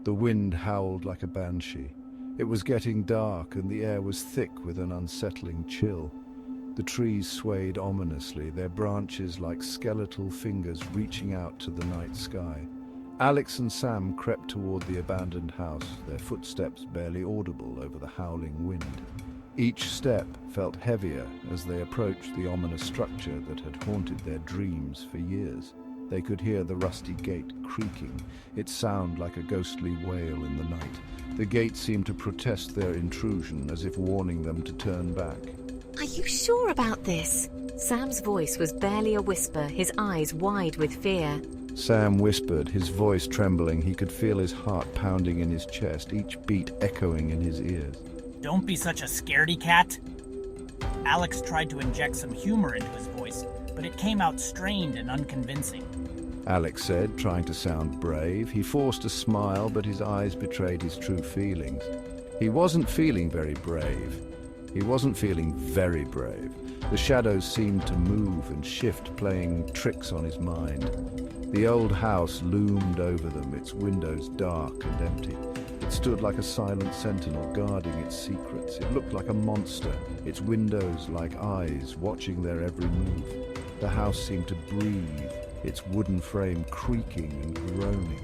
The wind howled like a banshee. It was getting dark and the air was thick with an unsettling chill. The trees swayed ominously, their branches like skeletal fingers reaching out to the night sky. Alex and Sam crept toward the abandoned house, their footsteps barely audible over the howling wind. Each step felt heavier as they approached the ominous structure that had haunted their dreams for years. They could hear the rusty gate creaking, its sound like a ghostly wail in the night. The gate seemed to protest their intrusion, as if warning them to turn back. Are you sure about this? Sam's voice was barely a whisper, his eyes wide with fear. Sam whispered, his voice trembling. He could feel his heart pounding in his chest, each beat echoing in his ears. Don't be such a scaredy cat. Alex tried to inject some humor into his voice, but it came out strained and unconvincing. Alex said, trying to sound brave. He forced a smile, but his eyes betrayed his true feelings. He wasn't feeling very brave. He wasn't feeling very brave. The shadows seemed to move and shift, playing tricks on his mind. The old house loomed over them, its windows dark and empty. It stood like a silent sentinel guarding its secrets. It looked like a monster, its windows like eyes watching their every move. The house seemed to breathe, its wooden frame creaking and groaning.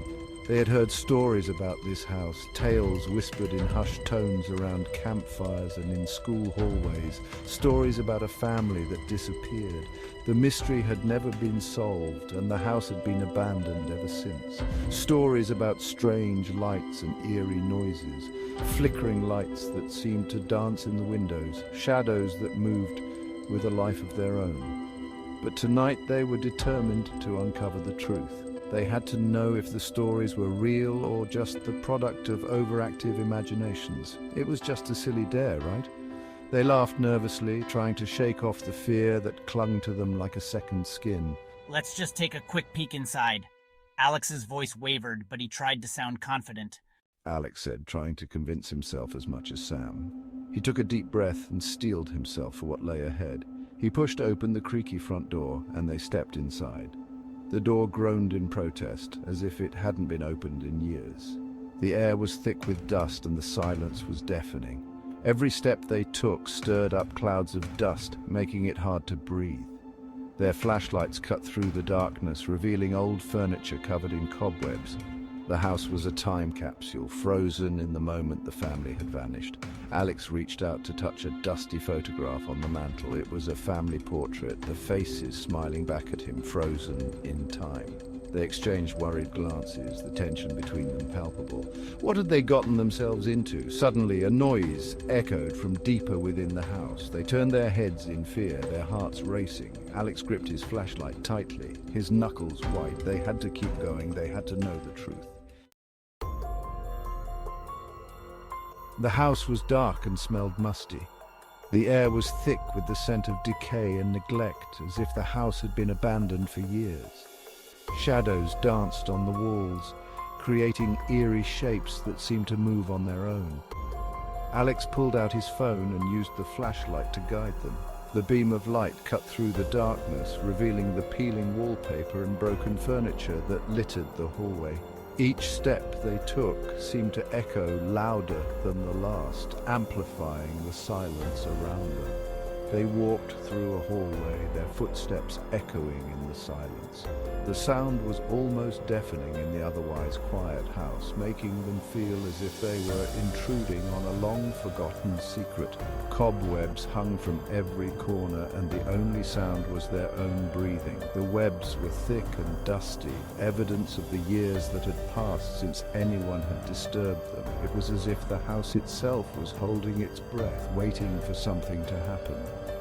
They had heard stories about this house, tales whispered in hushed tones around campfires and in school hallways, stories about a family that disappeared. The mystery had never been solved, and the house had been abandoned ever since. Stories about strange lights and eerie noises, flickering lights that seemed to dance in the windows, shadows that moved with a life of their own. But tonight they were determined to uncover the truth. They had to know if the stories were real or just the product of overactive imaginations. It was just a silly dare, right? They laughed nervously, trying to shake off the fear that clung to them like a second skin. Let's just take a quick peek inside. Alex's voice wavered, but he tried to sound confident. Alex said, trying to convince himself as much as Sam. He took a deep breath and steeled himself for what lay ahead. He pushed open the creaky front door, and they stepped inside. The door groaned in protest, as if it hadn't been opened in years. The air was thick with dust and the silence was deafening. Every step they took stirred up clouds of dust, making it hard to breathe. Their flashlights cut through the darkness, revealing old furniture covered in cobwebs. The house was a time capsule, frozen in the moment the family had vanished. Alex reached out to touch a dusty photograph on the mantel. It was a family portrait, the faces smiling back at him, frozen in time. They exchanged worried glances, the tension between them palpable. What had they gotten themselves into? Suddenly, a noise echoed from deeper within the house. They turned their heads in fear, their hearts racing. Alex gripped his flashlight tightly, his knuckles white. They had to keep going. They had to know the truth. The house was dark and smelled musty. The air was thick with the scent of decay and neglect, as if the house had been abandoned for years. Shadows danced on the walls, creating eerie shapes that seemed to move on their own. Alex pulled out his phone and used the flashlight to guide them. The beam of light cut through the darkness, revealing the peeling wallpaper and broken furniture that littered the hallway. Each step they took seemed to echo louder than the last, amplifying the silence around them. They walked through a hallway, their footsteps echoing in the silence. The sound was almost deafening in the otherwise quiet house, making them feel as if they were intruding on a long-forgotten secret. Cobwebs hung from every corner, and the only sound was their own breathing. The webs were thick and dusty, evidence of the years that had passed since anyone had disturbed them. It was as if the house itself was holding its breath, waiting for something to happen.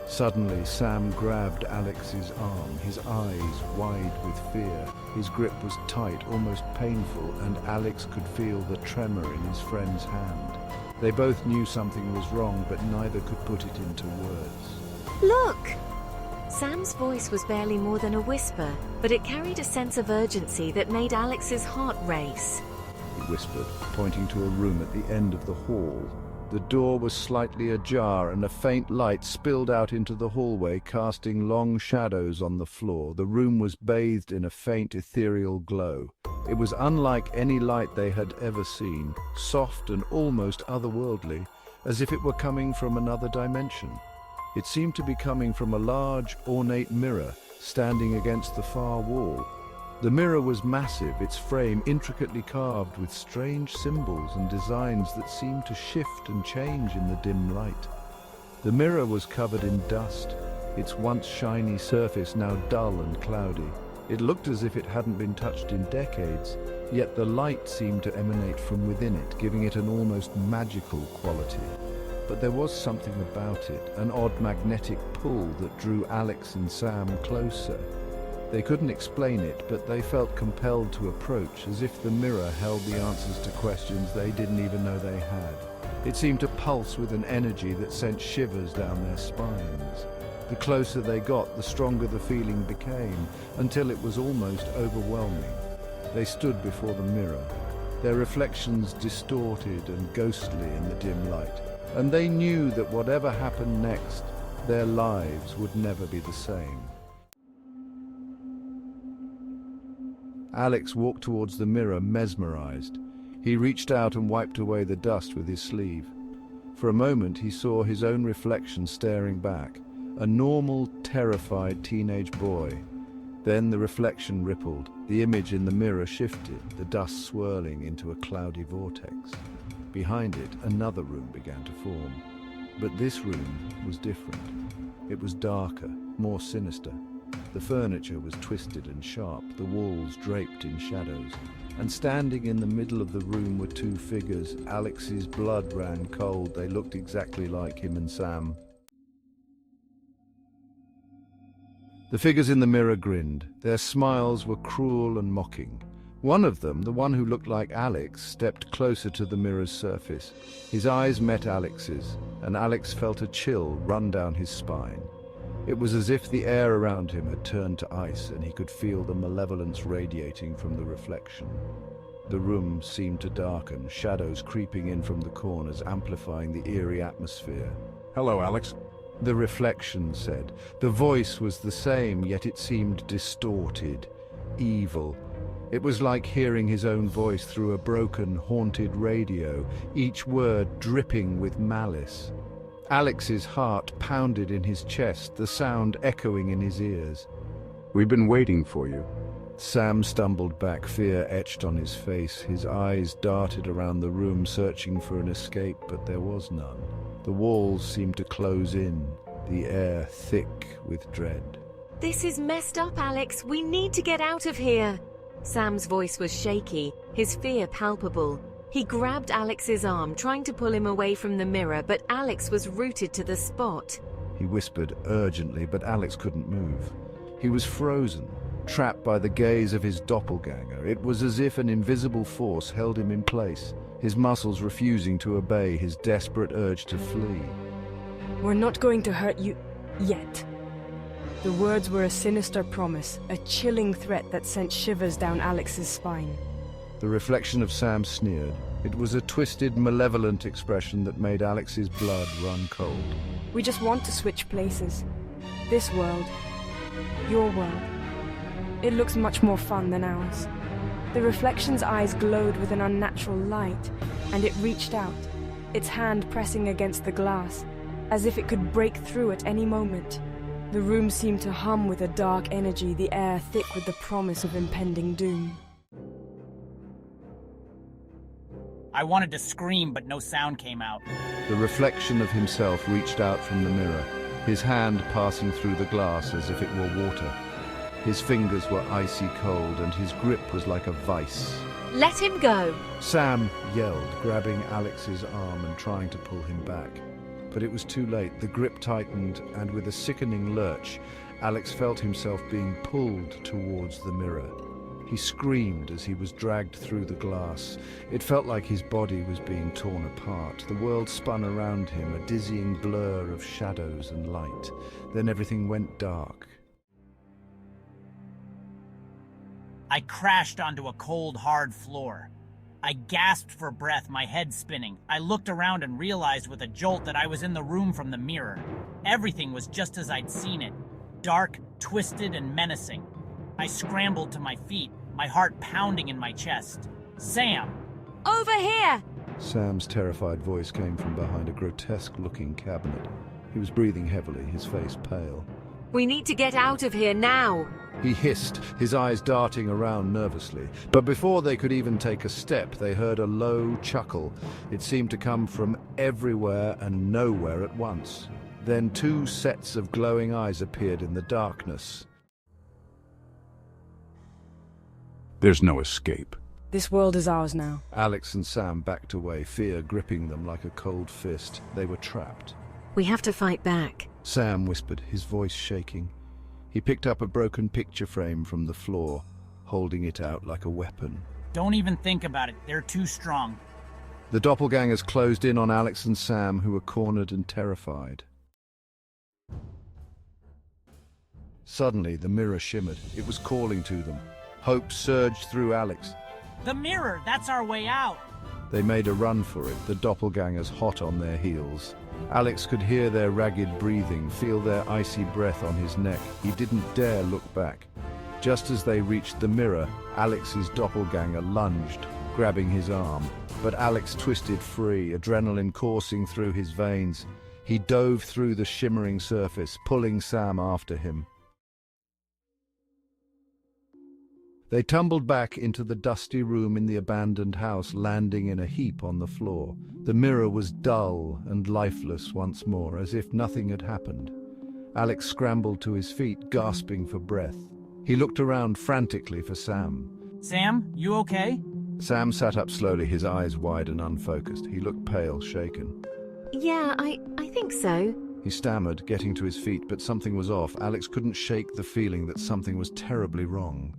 Suddenly, Sam grabbed Alex's arm, his eyes wide with fear. His grip was tight, almost painful, and Alex could feel the tremor in his friend's hand. They both knew something was wrong, but neither could put it into words. Look! Sam's voice was barely more than a whisper, but it carried a sense of urgency that made Alex's heart race. He whispered, pointing to a room at the end of the hall. The door was slightly ajar and a faint light spilled out into the hallway, casting long shadows on the floor. The room was bathed in a faint ethereal glow. It was unlike any light they had ever seen, soft and almost otherworldly, as if it were coming from another dimension. It seemed to be coming from a large, ornate mirror standing against the far wall. The mirror was massive, its frame intricately carved with strange symbols and designs that seemed to shift and change in the dim light. The mirror was covered in dust, its once shiny surface now dull and cloudy. It looked as if it hadn't been touched in decades, yet the light seemed to emanate from within it, giving it an almost magical quality. But there was something about it, an odd magnetic pull that drew Alex and Sam closer. They couldn't explain it, but they felt compelled to approach, as if the mirror held the answers to questions they didn't even know they had. It seemed to pulse with an energy that sent shivers down their spines. The closer they got, the stronger the feeling became, until it was almost overwhelming. They stood before the mirror, their reflections distorted and ghostly in the dim light, and they knew that whatever happened next, their lives would never be the same. Alex walked towards the mirror, mesmerized. He reached out and wiped away the dust with his sleeve. For a moment, he saw his own reflection staring back, a normal, terrified teenage boy. Then the reflection rippled. The image in the mirror shifted, the dust swirling into a cloudy vortex. Behind it, another room began to form. But this room was different. It was darker, more sinister. The furniture was twisted and sharp, the walls draped in shadows. And standing in the middle of the room were two figures. Alex's blood ran cold. They looked exactly like him and Sam. The figures in the mirror grinned. Their smiles were cruel and mocking. One of them, the one who looked like Alex, stepped closer to the mirror's surface. His eyes met Alex's, and Alex felt a chill run down his spine. It was as if the air around him had turned to ice, and he could feel the malevolence radiating from the reflection. The room seemed to darken, shadows creeping in from the corners, amplifying the eerie atmosphere. Hello, Alex. The reflection said. The voice was the same, yet it seemed distorted, evil. It was like hearing his own voice through a broken, haunted radio, each word dripping with malice. Alex's heart pounded in his chest, the sound echoing in his ears. We've been waiting for you. Sam stumbled back, fear etched on his face. His eyes darted around the room, searching for an escape, but there was none. The walls seemed to close in, the air thick with dread. This is messed up, Alex. We need to get out of here. Sam's voice was shaky, his fear palpable. He grabbed Alex's arm, trying to pull him away from the mirror, but Alex was rooted to the spot. He whispered urgently, but Alex couldn't move. He was frozen, trapped by the gaze of his doppelganger. It was as if an invisible force held him in place, his muscles refusing to obey his desperate urge to flee. We're not going to hurt you yet. The words were a sinister promise, a chilling threat that sent shivers down Alex's spine. The reflection of Sam sneered. It was a twisted, malevolent expression that made Alex's blood run cold. We just want to switch places. This world, your world, it looks much more fun than ours. The reflection's eyes glowed with an unnatural light, and it reached out, its hand pressing against the glass, as if it could break through at any moment. The room seemed to hum with a dark energy, the air thick with the promise of impending doom. I wanted to scream, but no sound came out. The reflection of himself reached out from the mirror, his hand passing through the glass as if it were water. His fingers were icy cold, and his grip was like a vice. Let him go. Sam yelled, grabbing Alex's arm and trying to pull him back. But it was too late. The grip tightened, and with a sickening lurch, Alex felt himself being pulled towards the mirror. He screamed as he was dragged through the glass. It felt like his body was being torn apart. The world spun around him, a dizzying blur of shadows and light. Then everything went dark. I crashed onto a cold, hard floor. I gasped for breath, my head spinning. I looked around and realized with a jolt that I was in the room from the mirror. Everything was just as I'd seen it. Dark, twisted, and menacing. I scrambled to my feet, my heart pounding in my chest. Sam! Over here! Sam's terrified voice came from behind a grotesque-looking cabinet. He was breathing heavily, his face pale. We need to get out of here now! He hissed, his eyes darting around nervously. But before they could even take a step, they heard a low chuckle. It seemed to come from everywhere and nowhere at once. Then 2 sets of glowing eyes appeared in the darkness. There's no escape. This world is ours now. Alex and Sam backed away, fear gripping them like a cold fist. They were trapped. We have to fight back. Sam whispered, his voice shaking. He picked up a broken picture frame from the floor, holding it out like a weapon. Don't even think about it. They're too strong. The doppelgangers closed in on Alex and Sam, who were cornered and terrified. Suddenly, the mirror shimmered. It was calling to them. Hope surged through Alex. The mirror! That's our way out! They made a run for it, the doppelgangers hot on their heels. Alex could hear their ragged breathing, feel their icy breath on his neck. He didn't dare look back. Just as they reached the mirror, Alex's doppelganger lunged, grabbing his arm. But Alex twisted free, adrenaline coursing through his veins. He dove through the shimmering surface, pulling Sam after him. They tumbled back into the dusty room in the abandoned house, landing in a heap on the floor. The mirror was dull and lifeless once more, as if nothing had happened. Alex scrambled to his feet, gasping for breath. He looked around frantically for Sam. Sam, you okay? Sam sat up slowly, his eyes wide and unfocused. He looked pale, shaken. Yeah, I think so. He stammered, getting to his feet, but something was off. Alex couldn't shake the feeling that something was terribly wrong.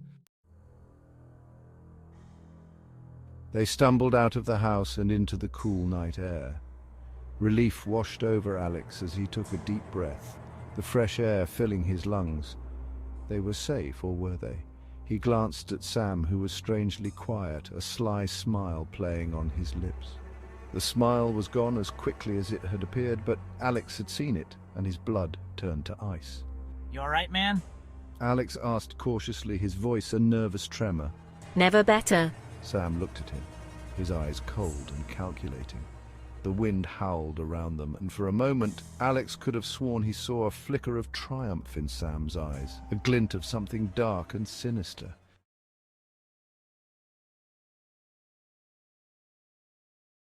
They stumbled out of the house and into the cool night air. Relief washed over Alex as he took a deep breath, the fresh air filling his lungs. They were safe, or were they? He glanced at Sam, who was strangely quiet, a sly smile playing on his lips. The smile was gone as quickly as it had appeared, but Alex had seen it, and his blood turned to ice. You alright, man? Alex asked cautiously, his voice a nervous tremor. Never better. Sam looked at him, his eyes cold and calculating. The wind howled around them, and for a moment Alex could have sworn he saw a flicker of triumph in Sam's eyes, a glint of something dark and sinister.